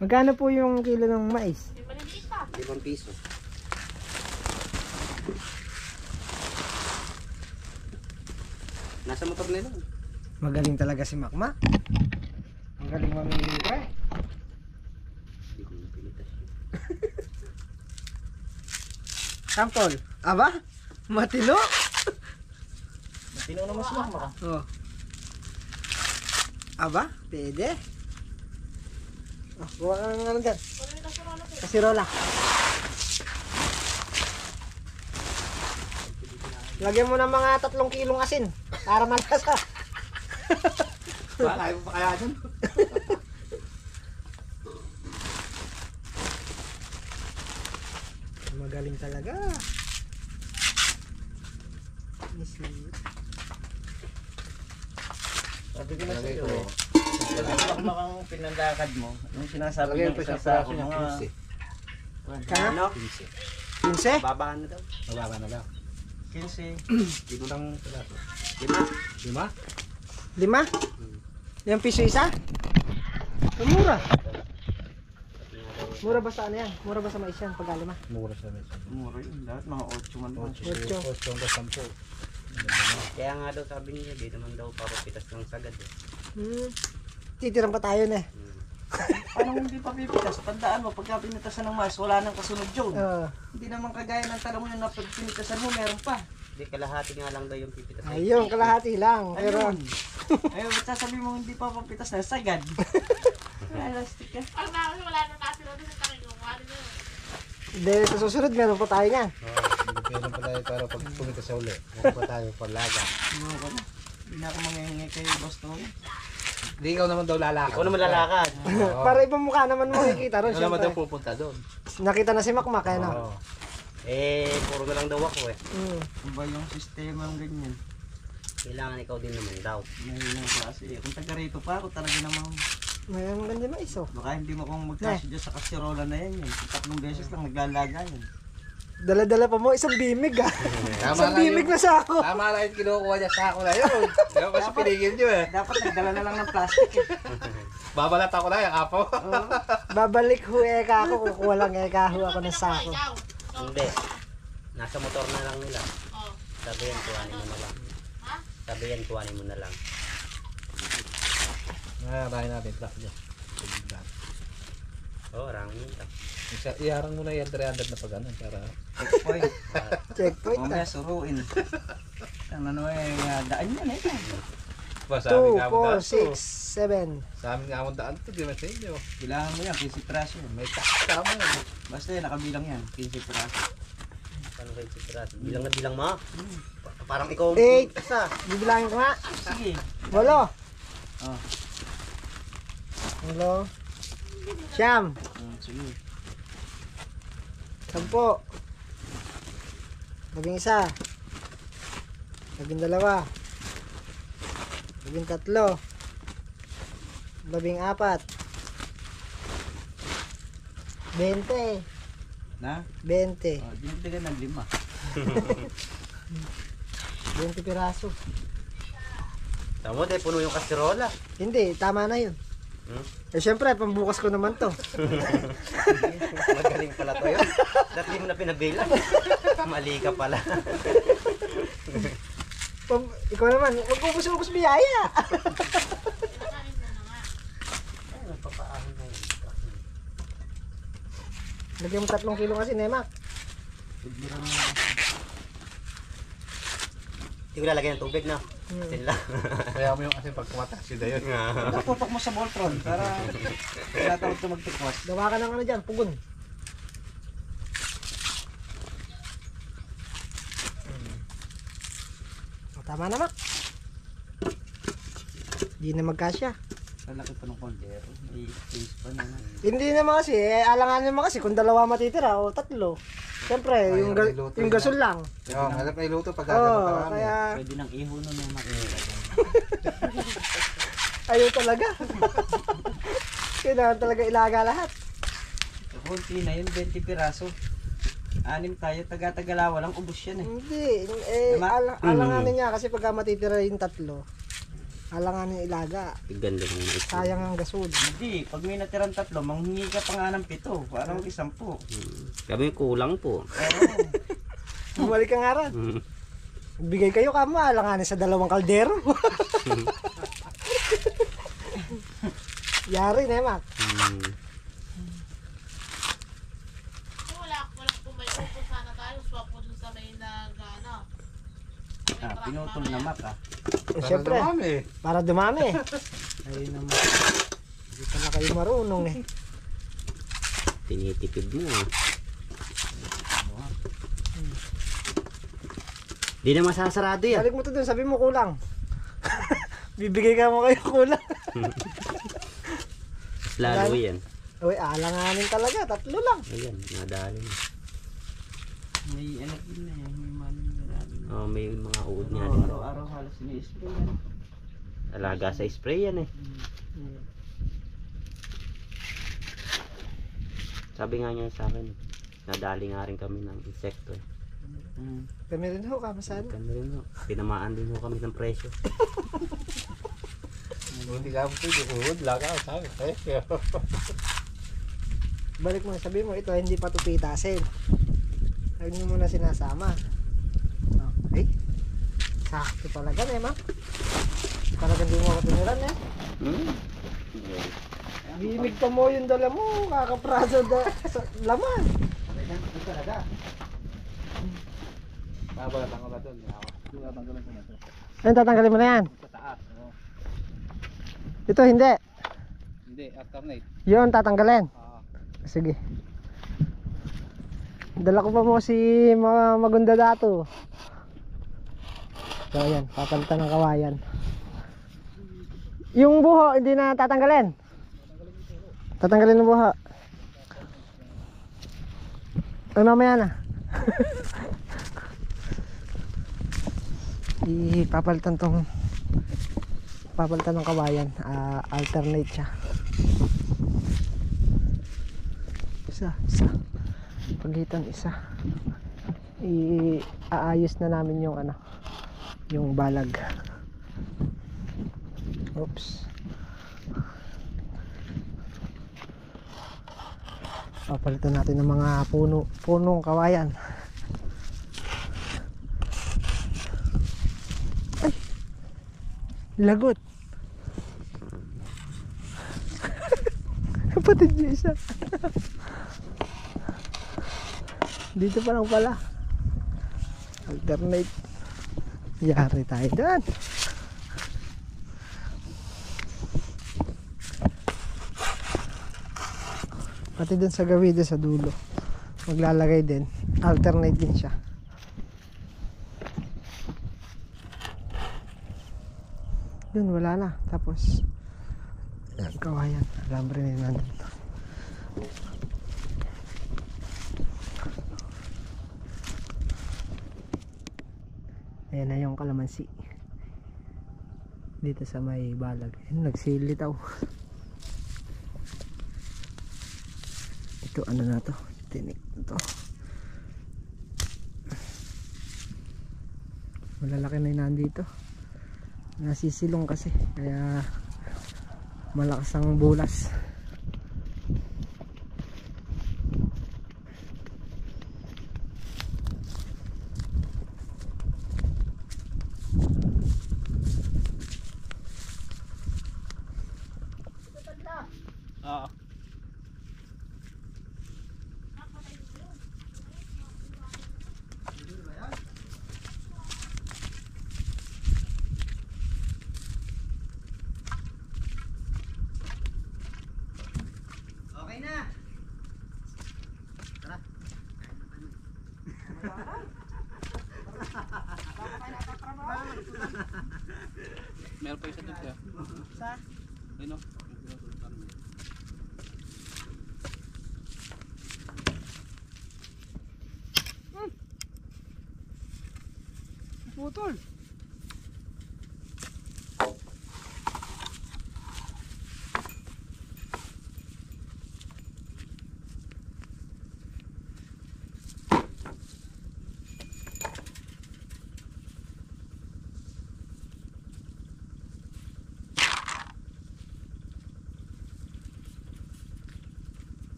Magkano po yung kilo ng mais? 5 piso. Nasa motor nila. Magaling talaga si Makmak. Magaling mamili pre. Hindi ko napilitas yun. Sample. Aba? Matino? Matino naman si Makmak. Oh. Aba? Pwede. Oh, buka ka ng ano dyan. Kasirola. Lagyan mo ng mga 3 kilong asin para malasa. Kaya mo pa kaya dyan? Magaling talaga. Sabi ko na sa iyo eh. Makmak ang pinandakad mo. Yung sinasabi Lagyan ng ko isa sa sa praso mga... niya, Kano? 15. 15? Babaan na daw. Mababa na lang. 15. Dito lang palato. 5. 5? Yung piso isa? Mura. Mura ba sa ano yan? Mura ba sa mais yan? Pag 5? Mura sa mesa. Mura yun. Lahat mga 8 man. 8. 10. Kaya nga daw sabi niya, di naman daw papapitas ng sagad eh. Titiran pa tayo na eh. Paano hindi pa pipitas? Tandaan mo, pagka pinitasan ng mais, wala nang kasunod yun. Oo. Hindi naman kagaya ng talong yun na pag pinitasan mo, meron pa. Hindi, kalahati nga lang daw yung pipitas. Ayun, kalahati lang. Pero, Ayun. Ayun, ba't sasabihin mo hindi pa papitas na sagad? Elastic ka. Pag bakit wala nang nasunod sa takin yung wala na yun. dahil sa susunod, meron pa tayo niyan. Hindi pwede pa tayo para pag pumitas sa uli. Meron pa tayo palaga. Ano ka na? Hindi na ako manghihingi kay Boss Tony. Hindi ikaw naman daw lalakad. Ikaw naman lalakad. Para ibang mukha naman makikita ron. Ano naman daw Siyempre. pupunta doon? Nakita na si Makmak, kaya na. Oo. Eh, puro na lang daw ako eh. Iba yung sistema ng ganyan. Kailangan ikaw din naman daw. Mahihinang klase. Kung taga rito pa ako, talaga namang May ganda mais oh. baka hindi mo kung magkasya dyan sa kasirola na yan. 3 beses lang naglalaga yan. Dala-dala pa mo, isang bimig ah. Tama Isang lang bimig yun. na sa ako. Tama lang yung kinukuha niya sa ako na yun. Kaya kasi pinigil niyo eh. Dapat nagdala na lang ng plastic eh. Babalat ako na yung apo. Babalik ho eka ako, kukuha lang eka ho ako ng sako. Ikaw. Hindi. Nasa motor na lang nila. Oh. Sabi yan, kuhanin mo na lang. Ha? Sabi yan, kuhanin mo na lang. Rahin natin, truck niya. Oo, rangin yun. Iharang mo na yan 300 na pag ano, para... Checkpoint. Checkpoint Mamaya ah. suruin. Ano eh, daan yan eh. Ba, 2, 4, 6, 7. Sa amin nga among daan to, di ba sa inyo? Bilangan mo yan, 15 piraso yan. May tama yun. Basta yan, nakabilang yan, 15 piraso. Paano kayo sisirado? Bilang na bilang mo. Parang ikaw... 8. Isa. Bibilangin ko nga. Sige. 8. Oh. Hello. Siyam. Sige. 10. Labing 1. Labing 2. Labing 3. Labing 4. 20. Na? 20. Oh, dinagdagan ng 20 piraso. Tamo, dahil puno yung kaserola. Hindi, tama na yun. Eh syempre, pambukas ko naman to. Magaling pala to yun. Dati mo na pinabilang. Mali ka pala. Ikaw naman, mag-ubus-ubus biyaya. Nakain mo na nga. Ay, nagpapaahon na yun. Lagyan mo 3 kilo kasi, Nemak. Hindi ko lalagyan ng tubig na. Asin lang. Kaya mo yung asin pag kumataas yun na yun. Tutok mo sa Voltron para tinatawag ito magtikwas. Gawa ka ng ano dyan, pugon. Tama na, Mak. Hindi na magkasya. Lalaki pa ng kondero. May space pa na. Hindi naman kasi, alanganin naman kasi kung 2 matitira o 3. Siyempre, Ay, yung, niluto yung na. gasol lang. Oo, hanap na iluto pag Oo, kaya Pwede nang iho nun yung ayaw talaga. Kailangan talaga ilaga lahat. Kunti na yun, 20 piraso. 6 tayo, taga-tagalawa lang, ubos yan eh. Hindi, Tama? alanganin niya kasi pagka matitira yung 3, Alanganin ilaga. Ganda ng mais. Sayang ang gasol. Hindi, pag may natirang 3, manghingi ka pa nga ng 7. Parang 10. Kami kulang po. Oo. Bumalik ka nga rin. Mm. Bigay kayo kama, alanganin sa 2 kaldero. Yari na, Mac. Kung walang pumayo po sana tayo. Swap po dun sa may nag-ano. Pinutol na mak Siyempre, Dumami. para dumami. Ayun naman. Hindi pa na kayo marunong eh. Tinitipid mo. Di na masasarado yan. Balik mo to dun, sabi mo kulang. Bibigay ka mo kayo kulang. Lalo yan. Uy, alanganin talaga, 3 lang. Ayan, nadali na. May ano din na yan. May money na rin. Oh, may mga uod nga Oo, rin. araw-araw halos ini-spray yan. Alaga sa spray yan eh. Sabi nga niya sa akin, nadali nga rin kami ng insekto eh. Kami rin ho, kamasado. Kami rin ho. Pinamaan din ho kami ng presyo. Hindi ka po yung uod, laka sa akin. Balik mo, sabi mo, ito hindi pa tupitasin. Huwag nyo muna sinasama. Okay. Sakto talaga, eh, ma. Talagang di mo ako tiniran, eh. Bimig pa mo yung dala mo, kakapraso sa laman. Ito talaga. Babalatan ko ba doon? Tatanggalin ko na ito. Ayun, tatanggalin mo na yan. Sa taas. Oo. Ito, hindi. Hindi, alternate. Yun, tatanggalin. Sige. Dala ko pa mo si Magunda Dato. So, ayan, papalitan ng kawayan. Yung buho, hindi na tatanggalin. Tatanggalin ng buho. Ay, mamaya na. Papalitan ng kawayan. Alternate siya. Isa. Pagitan isa. Aayos na namin yung yung balag. Oops. Papalitan natin ng mga punong kawayan. Ay! Lagot! Kapatid niyo isa. Dito pa lang pala. Alternate. Yari tayo dyan. Pati dun sa gawin sa dulo maglalagay din. Alternate din siya. Yun, wala na. Tapos kawayan. Alambre na nandun. Ayan na yung kalamansi dito sa may balag. Nagsilitaw. Ito ano na to, tinik na to. Malalaki na yung nandito. Nasisilong kasi kaya malakas ang bulas. Meron pa isa dito. Sa? Ayun o. Putol.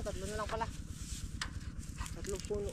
tatlo na lang pala. Tatlong puno.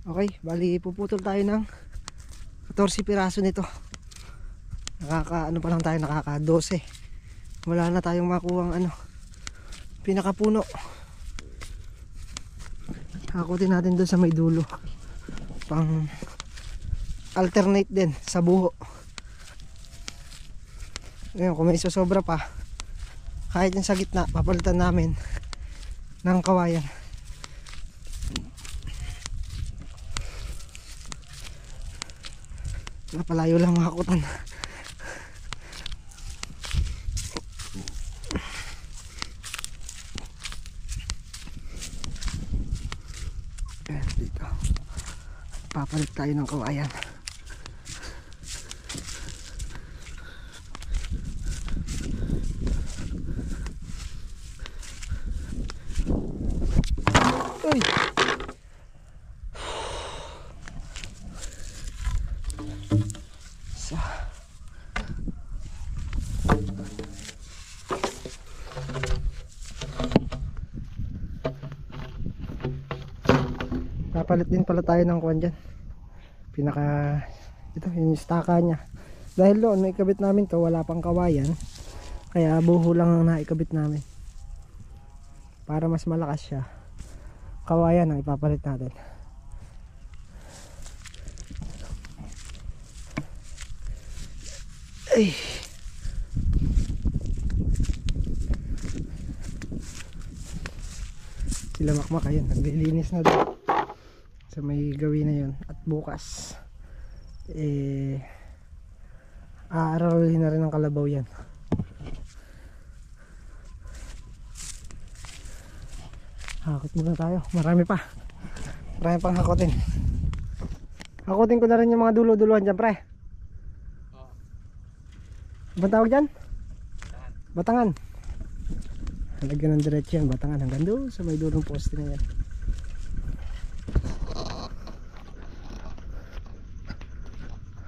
Okay, bali puputol tayo ng 14 piraso nito. Ano pa lang tayo, nakaka 12. Wala na tayong makuhang pinakapuno. Hakutin natin doon sa may dulo. Pang alternate din sa buho. Ngayon, kung may sobra pa, kahit yung sa gitna, papalitan namin ng kawayan. Napalayo lang makakutan. Ayan, dito papalit tayo ng kawayan. Uy! Papalit din pala tayo ng kuwan dyan. Ito yung staka nya. Dahil doon naikabit namin to, wala pang kawayan. Kaya buho lang ang naikabit namin. Para mas malakas siya, kawayan ang ipapalit natin. Ay. Sila makmak ayun, naglilinis na doon sa may gawin na yun. At bukas aaralin na rin ng kalabaw yan. Hakot muna tayo, marami pang hakotin. Hakotin ko na rin yung mga dulo-duluhan dyan, pre. Anong tawag dyan? Batangan. Halagyan ng diretso yan, batangan hanggang doon sa may dulong poste na yan.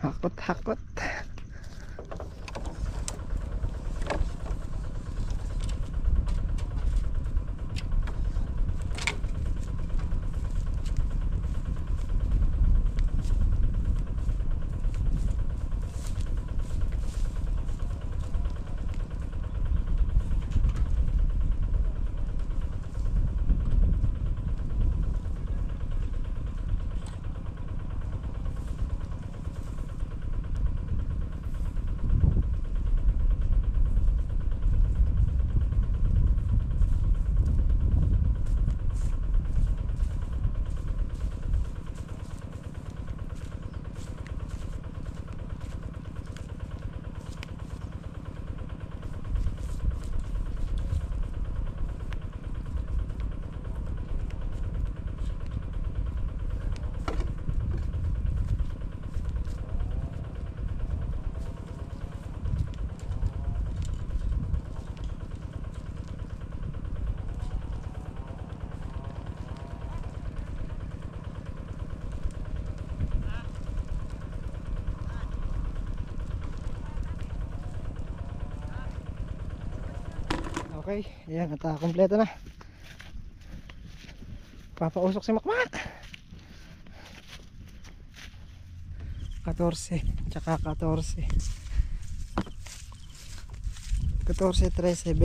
Hakot. Okay, ayan at kompleto na. Papausok si Makmak. 14 tsaka 14 13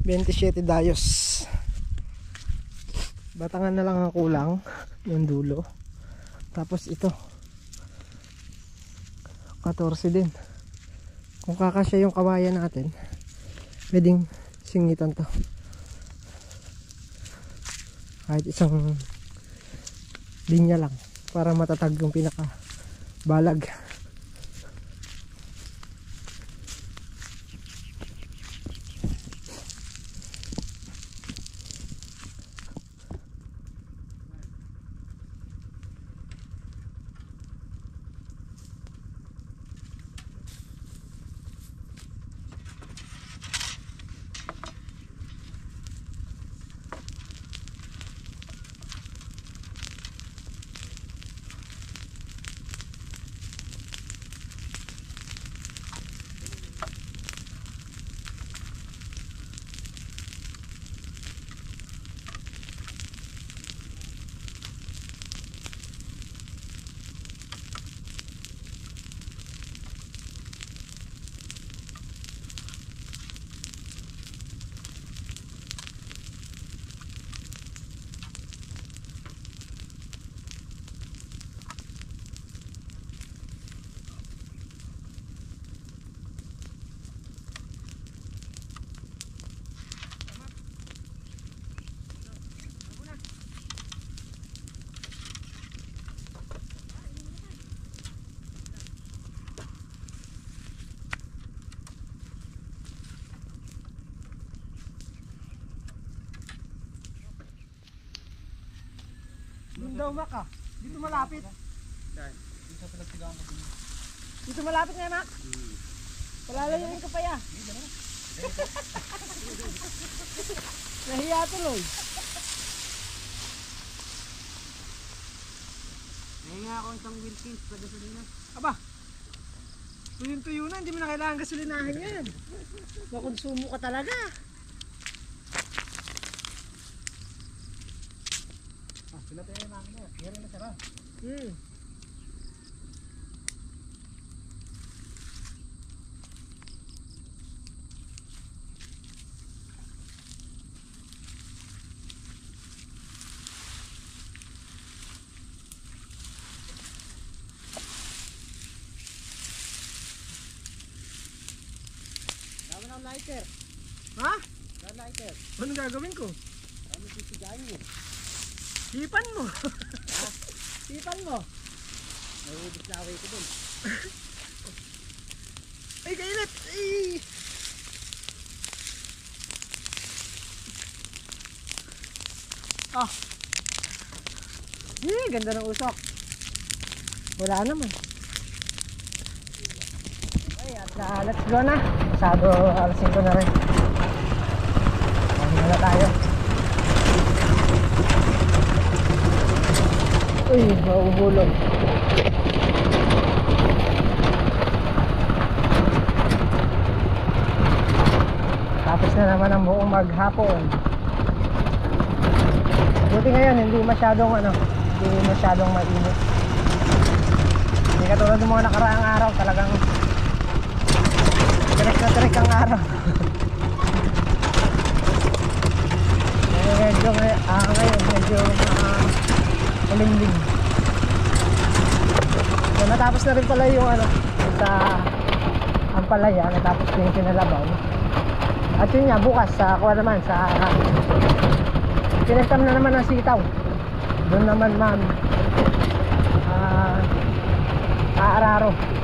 27 dayos. Batangan na lang ang kulang yung dulo, tapos ito 14 din. Kung kakasya yung kawayan natin, pwedeng singitan to kahit isang linya lang para matatag yung pinaka balag. Doon daw Mak. Dito malapit. Dito malapit na Mak. Palalayuin ko pa ya. Nahiya tuloy. Nahinga ako isang Wilkins pa gasolina. Aba. Tuyo na, hindi mo na kailangan gasolinahin yan. Makonsumo ka talaga. Sila tayo namin na. Meron na sarap. Naman ang lighter. Ha? Ang lighter. Ano gagawin ko? Ano sisigayin mo? Hipan mo. Hipan mo. Nahubos na away ko dun. Ay, kainit. Ay. Ah. Ganda ng usok. Wala naman. Ay, at let's go na. Pasado alas 5 na rin. Ano na tayo. Uy, mauhulog. Tapos na naman ang buong maghapon. Buti ngayon, hindi masyadong mainit. Hindi katulad ng mga nakaraang araw, talagang trek na trek ang araw. Medyo ngayon, medyo malimlim. So, natapos na rin pala yung sa Ampalaya, natapos na yung Kinalabaw. At yun nga, bukas kuha naman sa Pinestam na naman ng sitaw. Doon naman Aararo.